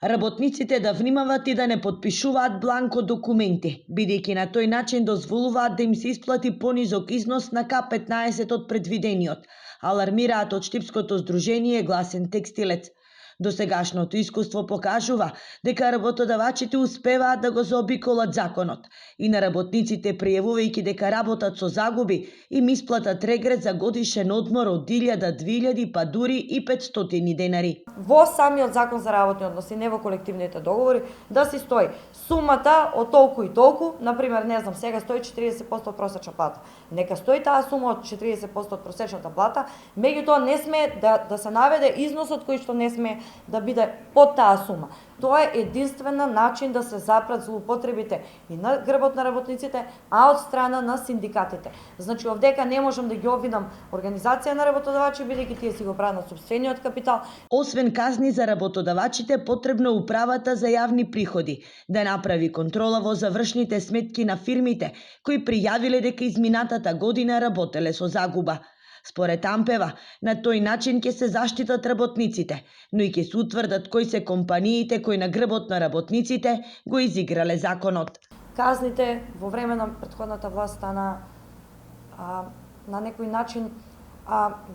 Работниците да внимават и да не потпишуваат бланко документи, бидејќи на тој начин дозволуваат да им се исплати понизок износ на К15 од предвидениот, алармираат од Штипското здружение Гласен текстилец. Досегашното искуство покажува дека работодавачите успеваат да го заобиколат законот и на работниците пријавувајќи дека работат со загуби им исплатат регрес за годишен одмор од 1000, 2000 па дури и 500 денари. Во самиот закон за работни односи, не во колективните договори, да си стои сумата од толку и толку, например, не знам, сега стои 40% од просечна плата. Нека стои таа сума од 40% од просечната плата, меѓутоа не смее да се наведе износот кој што не смее да биде под таа сума. Тоа е единствена начин да се запрат злоупотребите и на грбот на работниците, а од страна на синдикатите. Значи, овдека не можам да ги обвинам организација на работодавачи, бидејќи тие си го прават на сопствениот капитал. Освен казни за работодавачите, потребно управата за јавни приходи да направи контрола во завршните сметки на фирмите кои пријавиле дека изминатата година работеле со загуба. Според Ампева, на тој начин ќе се заштитат работниците, но и ќе се утврдат кои се компаниите кои на грбот на работниците го изиграле законот. Казните во време на претходната власт стана на некој начин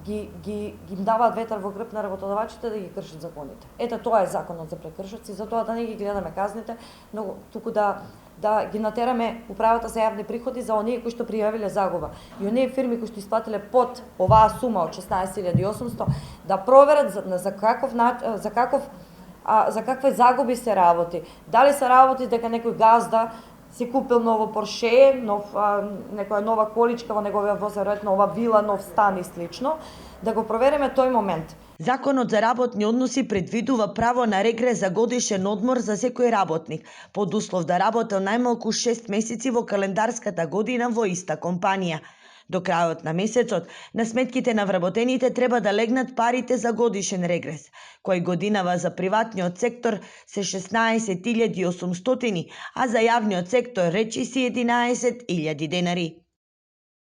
ги им даваат ветар во грб на работодавачите да ги кршат законите. Ете, тоа е законот за прекршоци, затоа да не ги гледаме казните, но туку да ги натераме управата за јавни приходи за оние кои што пријавиле загуба и оние фирми кои што исплатиле под оваа сума од 16.800 да проверат за какви загуби се работи. Дали се работи дека некој газда си купил ново Порше, некоја нова количка во неговиот воз, веројатно нова вила, нов стан и слично, да го провериме тој момент. Законот за работни односи предвидува право на регрес за годишен одмор за секој работник, под услов да работел најмалку 6 месеци во календарската година во иста компанија. До крајот на месецот, на сметките на вработените треба да легнат парите за годишен регрес, кој годинава за приватниот сектор се 16.800, а за јавниот сектор речиси 11.000 денари.